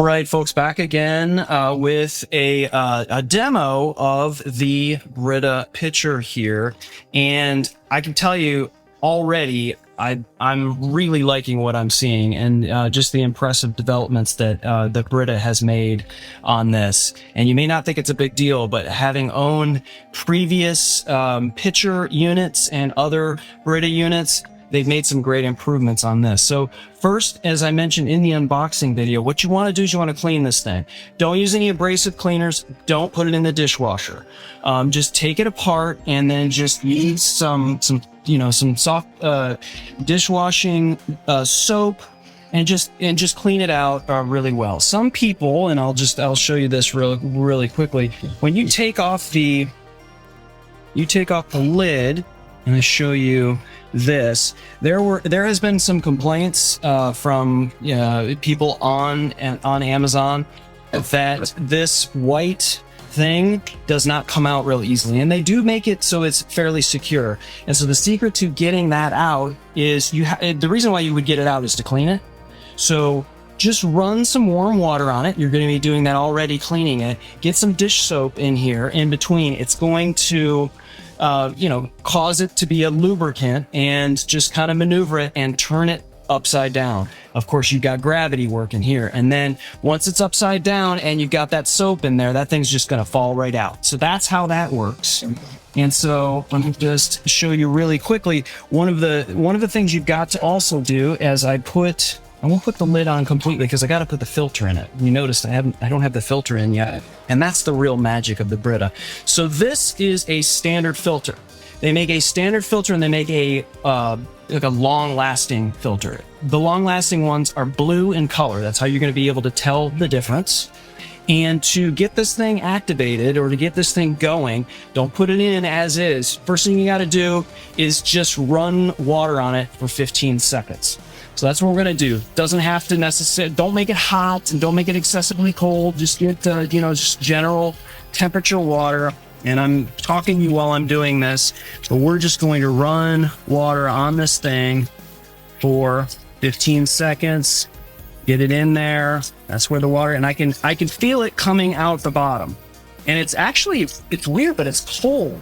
All right, folks, back again with a demo of the Brita Pitcher here, and I can tell you already I'm really liking what I'm seeing, and just the impressive developments that the Brita has made on this. And you may not think it's a big deal, but having owned previous Pitcher units and other Brita units, they've made some great improvements on this. So first, as I mentioned in the unboxing video, what you want to do is you want to clean this thing. Don't use any abrasive cleaners. Don't put it in the dishwasher. Just take it apart and then just use some soft dishwashing soap and just clean it out really well. Some people, and I'll show you this really quickly. When you take off the lid, and I show you this, there has been some complaints from people on Amazon that this white thing does not come out real easily, and they do make it so it's fairly secure. And so the secret to getting that out is the reason why you would get it out is to clean it. So just run some warm water on it. You're going to be doing that already, cleaning it. Get some dish soap in here in between. It's going to cause it to be a lubricant, and just kind of maneuver it and turn it upside down. Of course, you've got gravity working here, and then once it's upside down and you've got that soap in there, that thing's just going to fall right out. So that's how that works. And so let me just show you really quickly. One of the things you've got to also do, as I won't put the lid on completely because I got to put the filter in it. You noticed I don't have the filter in yet, and that's the real magic of the Brita. So this is a standard filter. They make a standard filter, and they make a long-lasting filter. The long-lasting ones are blue in color. That's how you're going to be able to tell the difference. And to get this thing activated, or to get this thing going, don't put it in as is. First thing you got to do is just run water on it for 15 seconds. So that's what we're going to do. Doesn't have to necessarily, don't make it hot and don't make it excessively cold. Just get, just general temperature water. And I'm talking to you while I'm doing this, but we're just going to run water on this thing for 15 seconds. Get it in there. That's where the water, and I can feel it coming out the bottom. And it's weird, but it's cold.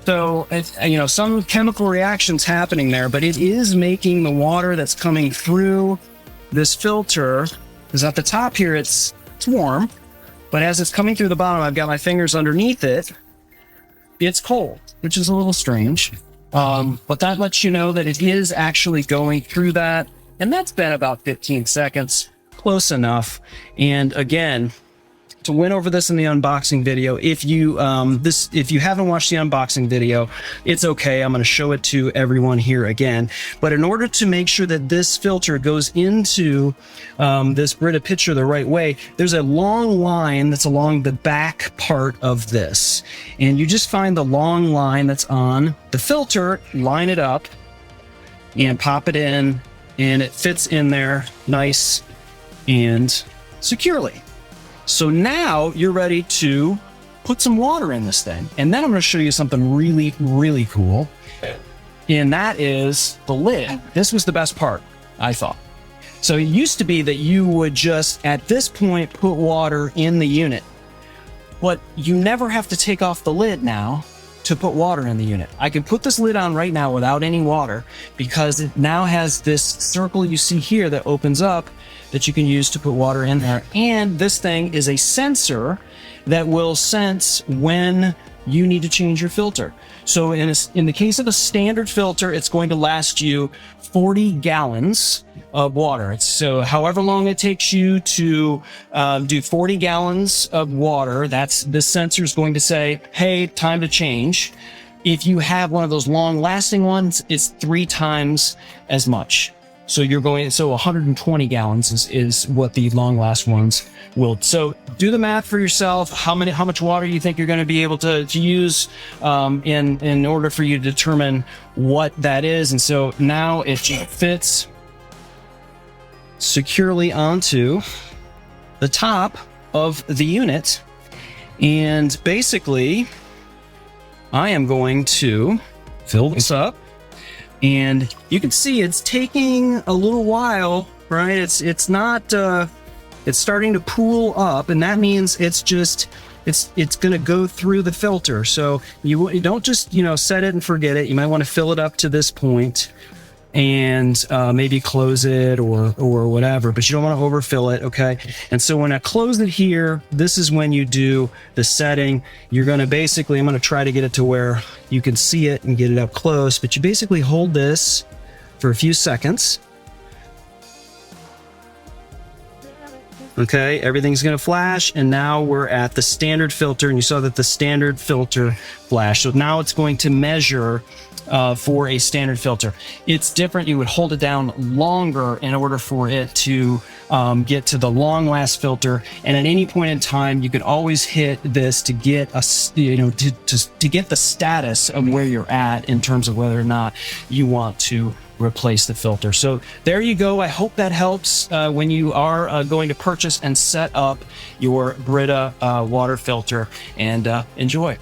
So it's, some chemical reactions happening there, but it is making the water that's coming through this filter, because at the top here it's warm, but as it's coming through the bottom, I've got my fingers underneath it, it's cold, which is a little strange. But that lets you know that it is actually going through that, and that's been about 15 seconds, close enough. And again, to win over this in the unboxing video, if you haven't watched the unboxing video, it's okay. I'm going to show it to everyone here again. But in order to make sure that this filter goes into this Brita Pitcher the right way, there's a long line that's along the back part of this, and you just find the long line that's on the filter, line it up, and pop it in, and it fits in there nice and securely. So now you're ready to put some water in this thing. And then I'm going to show you something really, really cool. And that is the lid. This was the best part, I thought. So it used to be that you would just, at this point, put water in the unit. But you never have to take off the lid now to put water in the unit. I can put this lid on right now without any water, because it now has this circle you see here that opens up that you can use to put water in there. And this thing is a sensor that will sense when you need to change your filter. So in the case of a standard filter, it's going to last you 40 gallons of water. So however long it takes you to do 40 gallons of water, this sensor is going to say, hey, time to change. If you have one of those long-lasting ones, it's 3 times as much. So 120 gallons is what the long-last ones will. So do the math for yourself. How much water you think you're going to be able to use in order for you to determine what that is. And so now it fits securely onto the top of the unit. And basically, I am going to fill this up. And you can see it's taking a little while, right? It's not it's starting to pool up, and that means it's going to go through the filter. So you don't just, set it and forget it. You might want to fill it up to this point and maybe close it or whatever, but you don't want to overfill it. Okay. And so when I close it here, this is when you do the setting. You're going to basically, I'm going to try to get it to where you can see it and get it up close, but you basically hold this for a few seconds. Okay, everything's going to flash, and now we're at the standard filter, and you saw that the standard filter flashed. So now it's going to measure for a standard filter. It's different. You would hold it down longer in order for it to get to the long last filter, and at any point in time, you could always hit this to get to get the status of where you're at in terms of whether or not you want to replace the filter. So there you go. I hope that helps when you are going to purchase and set up your Brita water filter, and enjoy.